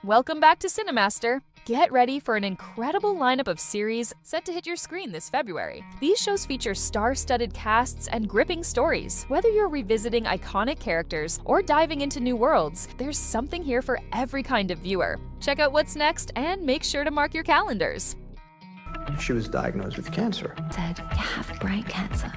Welcome back to Cinemaster. Get ready for an incredible lineup of series set to hit your screen this February. These shows feature star-studded casts and gripping stories. Whether you're revisiting iconic characters or diving into new worlds, there's something here for every kind of viewer. Check out what's next and make sure to mark your calendars. She was diagnosed with cancer. Said, you have brain cancer.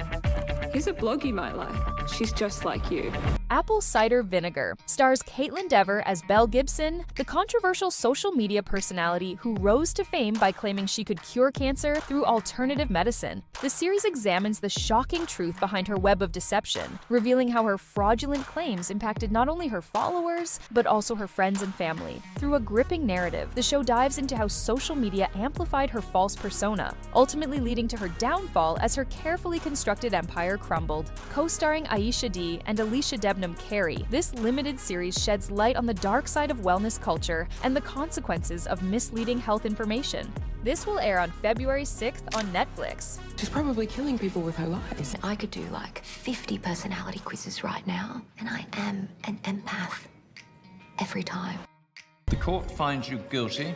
Here's a blog you might like. She's just like you. Apple Cider Vinegar stars Caitlin Dever as Belle Gibson, the controversial social media personality who rose to fame by claiming she could cure cancer through alternative medicine. The series examines the shocking truth behind her web of deception, revealing how her fraudulent claims impacted not only her followers, but also her friends and family. Through a gripping narrative, the show dives into how social media amplified her false persona, ultimately leading to her downfall as her carefully constructed empire crumbled. Co-starring Aisha Dee and Alicia Debnam-Carey, this limited series sheds light on the dark side of wellness culture and the consequences of misleading health information. This will air on February 6th on Netflix. She's probably killing people with her lies. I could do like 50 personality quizzes right now, and I am an empath every time. The court finds you guilty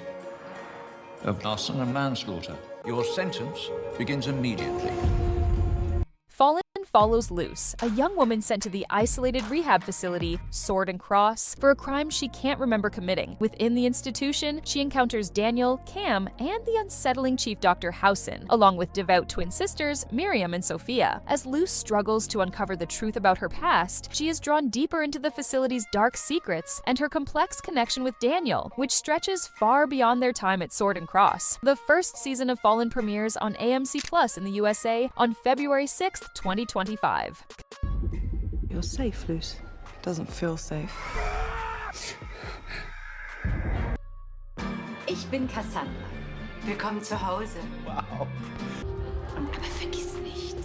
of arson and manslaughter. Your sentence begins immediately. Fallen follows Luce, a young woman sent to the isolated rehab facility Sword and Cross for a crime she can't remember committing. Within the institution, she encounters Daniel, Cam, and the unsettling Chief Dr. Howson, along with devout twin sisters Miriam and Sophia. As Luce struggles to uncover the truth about her past, she is drawn deeper into the facility's dark secrets and her complex connection with Daniel, which stretches far beyond their time at Sword and Cross. The first season of Fallen premieres on AMC+ in the USA on February 6th, 2025. You're safe, Luce. Doesn't feel safe. Ich bin Cassandra. Willkommen zu Hause. Wow. Aber vergiss nicht,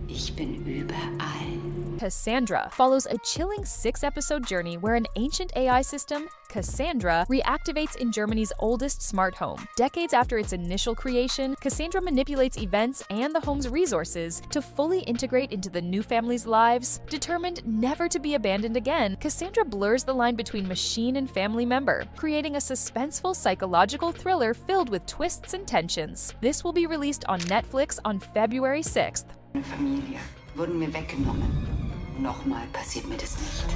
ich bin überall. Cassandra follows a chilling 6-episode journey where an ancient AI system, Cassandra, reactivates in Germany's oldest smart home. Decades after its initial creation, Cassandra manipulates events and the home's resources to fully integrate into the new family's lives. Determined never to be abandoned again, Cassandra blurs the line between machine and family member, creating a suspenseful psychological thriller filled with twists and tensions. This will be released on Netflix on February 6th. Meine Familie wurden mir weggenommen. Nochmal passiert mir das nicht.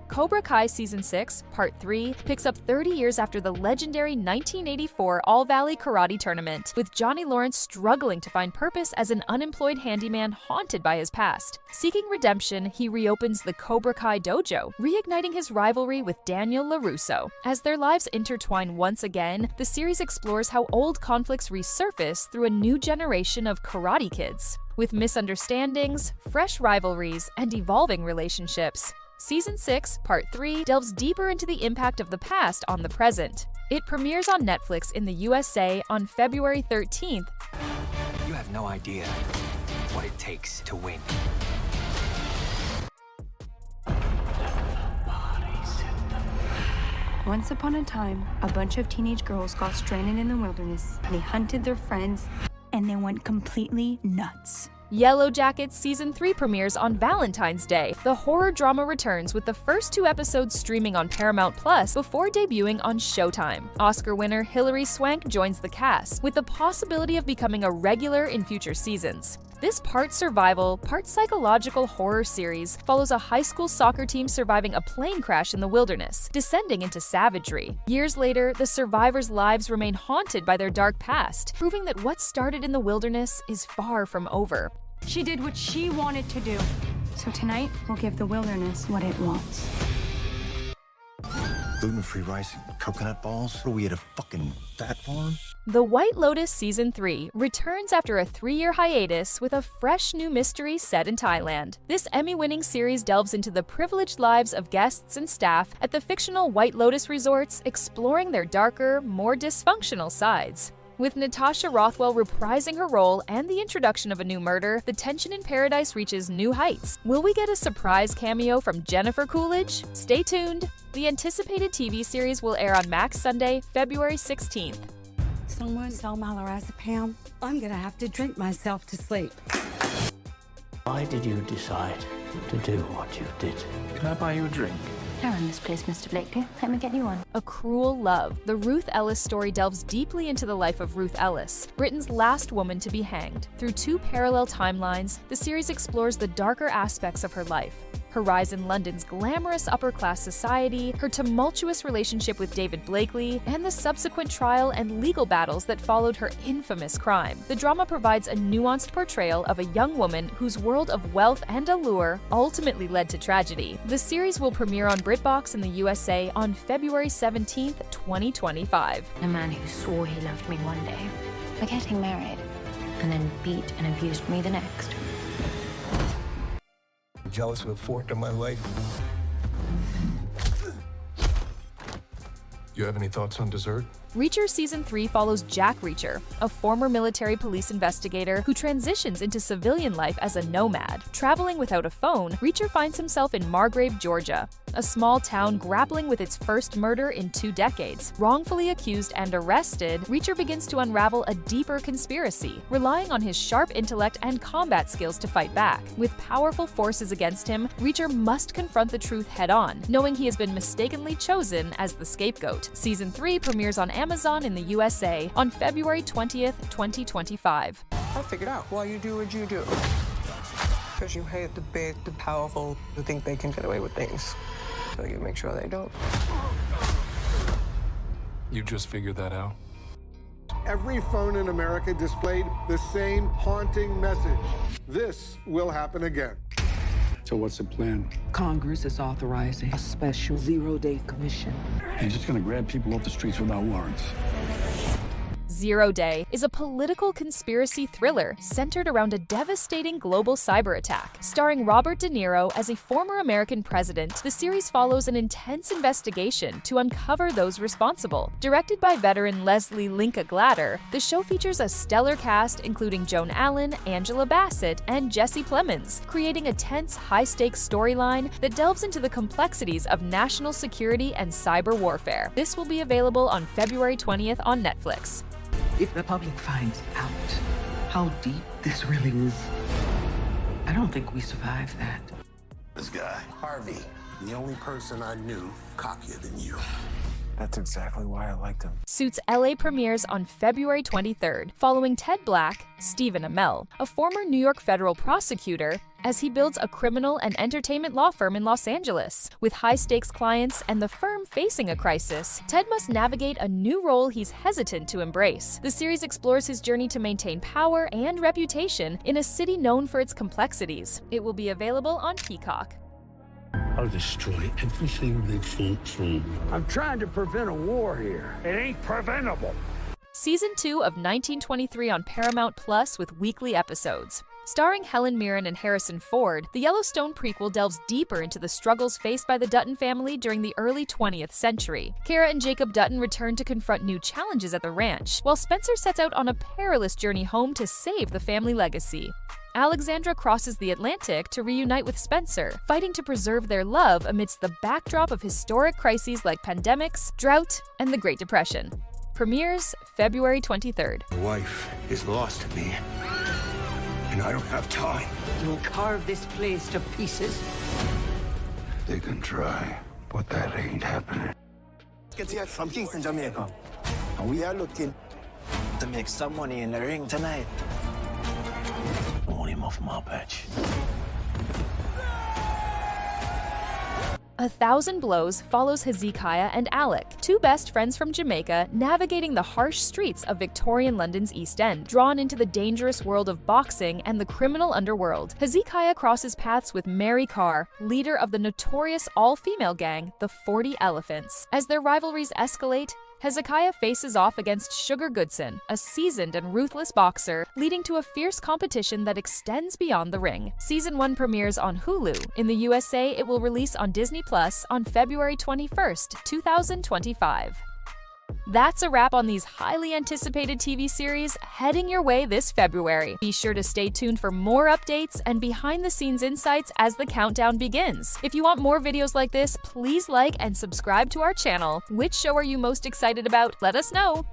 Cobra Kai Season 6, Part 3, picks up 30 years after the legendary 1984 All-Valley Karate Tournament, with Johnny Lawrence struggling to find purpose as an unemployed handyman haunted by his past. Seeking redemption, he reopens the Cobra Kai dojo, reigniting his rivalry with Daniel LaRusso. As their lives intertwine once again, the series explores how old conflicts resurface through a new generation of karate kids, with misunderstandings, fresh rivalries, and evolving relationships. Season 6, Part 3 delves deeper into the impact of the past on the present. It premieres on Netflix in the USA on February 13th. You have no idea what it takes to win. Once upon a time, a bunch of teenage girls got stranded in the wilderness. They hunted their friends, and they went completely nuts. Yellowjackets Season 3 premieres on Valentine's Day. The horror drama returns with the first 2 episodes streaming on Paramount+ before debuting on Showtime. Oscar winner Hilary Swank joins the cast, with the possibility of becoming a regular in future seasons. This part survival, part psychological horror series follows a high school soccer team surviving a plane crash in the wilderness, descending into savagery. Years later, the survivors' lives remain haunted by their dark past, proving that what started in the wilderness is far from over. She did what she wanted to do. So tonight, we'll give the wilderness what it wants. Gluten-free rice and coconut balls? Are we at a fucking fat farm? The White Lotus Season 3 returns after a 3-year hiatus with a fresh new mystery set in Thailand. This Emmy-winning series delves into the privileged lives of guests and staff at the fictional White Lotus resorts, exploring their darker, more dysfunctional sides. With Natasha Rothwell reprising her role and the introduction of a new murder, the tension in paradise reaches new heights. Will we get a surprise cameo from Jennifer Coolidge? Stay tuned! The anticipated TV series will air on Max Sunday, February 16th. Someone sell my lorazepam? I'm gonna have to drink myself to sleep. Why did you decide to do what you did? Can I buy you a drink? I run this place, Mr. Blakely. Let me get you on. A Cruel Love. The Ruth Ellis story delves deeply into the life of Ruth Ellis, Britain's last woman to be hanged. Through two parallel timelines, the series explores the darker aspects of her life. Her rise in London's glamorous upper-class society, her tumultuous relationship with David Blakely, and the subsequent trial and legal battles that followed her infamous crime. The drama provides a nuanced portrayal of a young woman whose world of wealth and allure ultimately led to tragedy. The series will premiere on BritBox in the USA on February 17, 2025. A man who swore he loved me one day, for getting married, and then beat and abused me the next. Jealous of a fork in my life. You have any thoughts on dessert? Reacher Season 3 follows Jack Reacher, a former military police investigator who transitions into civilian life as a nomad. Traveling without a phone, Reacher finds himself in Margrave, Georgia, a small town grappling with its first murder in 2 decades. Wrongfully accused and arrested, Reacher begins to unravel a deeper conspiracy, relying on his sharp intellect and combat skills to fight back. With powerful forces against him, Reacher must confront the truth head-on, knowing he has been mistakenly chosen as the scapegoat. Season 3 premieres on Amazon in the USA on February 20th, 2025. I figured out why you do what you do. Because you hate the big, the powerful, who think they can get away with things. So you make sure they don't. You just figured that out? Every phone in America displayed the same haunting message. This will happen again. So what's the plan? Congress is authorizing a special zero-day commission. You're just gonna grab people off the streets without warrants. Zero Day is a political conspiracy thriller centered around a devastating global cyber attack. Starring Robert De Niro as a former American president, the series follows an intense investigation to uncover those responsible. Directed by veteran Leslie Linka Glatter, the show features a stellar cast including Joan Allen, Angela Bassett, and Jesse Plemons, creating a tense, high-stakes storyline that delves into the complexities of national security and cyber warfare. This will be available on February 20th on Netflix. If the public finds out how deep this really is, I don't think we survive that. This guy, Harvey, the only person I knew cockier than you. That's exactly why I liked him. Suits LA premieres on February 23rd, following Ted Black, Stephen Amell, a former New York federal prosecutor, as he builds a criminal and entertainment law firm in Los Angeles. With high-stakes clients and the firm facing a crisis, Ted must navigate a new role he's hesitant to embrace. The series explores his journey to maintain power and reputation in a city known for its complexities. It will be available on Peacock. I'll destroy everything they fought for. I'm trying to prevent a war here. It ain't preventable. Season 2 of 1923 on Paramount Plus with weekly episodes. Starring Helen Mirren and Harrison Ford, the Yellowstone prequel delves deeper into the struggles faced by the Dutton family during the early 20th century. Kara and Jacob Dutton return to confront new challenges at the ranch, while Spencer sets out on a perilous journey home to save the family legacy. Alexandra crosses the Atlantic to reunite with Spencer, fighting to preserve their love amidst the backdrop of historic crises like pandemics, drought, and the Great Depression. Premieres February 23rd. My wife is lost to me, and I don't have time. You'll carve this place to pieces. They can try, but that ain't happening. Get here from Kingston, Jamaica. And we are looking to make some money in the ring tonight. Only off my patch. 1,000 Blows follows Hezekiah and Alec, two best friends from Jamaica navigating the harsh streets of Victorian London's East End, drawn into the dangerous world of boxing and the criminal underworld. Hezekiah crosses paths with Mary Carr, leader of the notorious all-female gang, the 40 Elephants. As their rivalries escalate, Hezekiah faces off against Sugar Goodson, a seasoned and ruthless boxer, leading to a fierce competition that extends beyond the ring. Season 1 premieres on Hulu. In the USA, it will release on Disney Plus on February 21st, 2025. That's a wrap on these highly anticipated TV series heading your way this February. Be sure to stay tuned for more updates and behind-the-scenes insights as the countdown begins. If you want more videos like this, please like and subscribe to our channel. Which show are you most excited about? Let us know!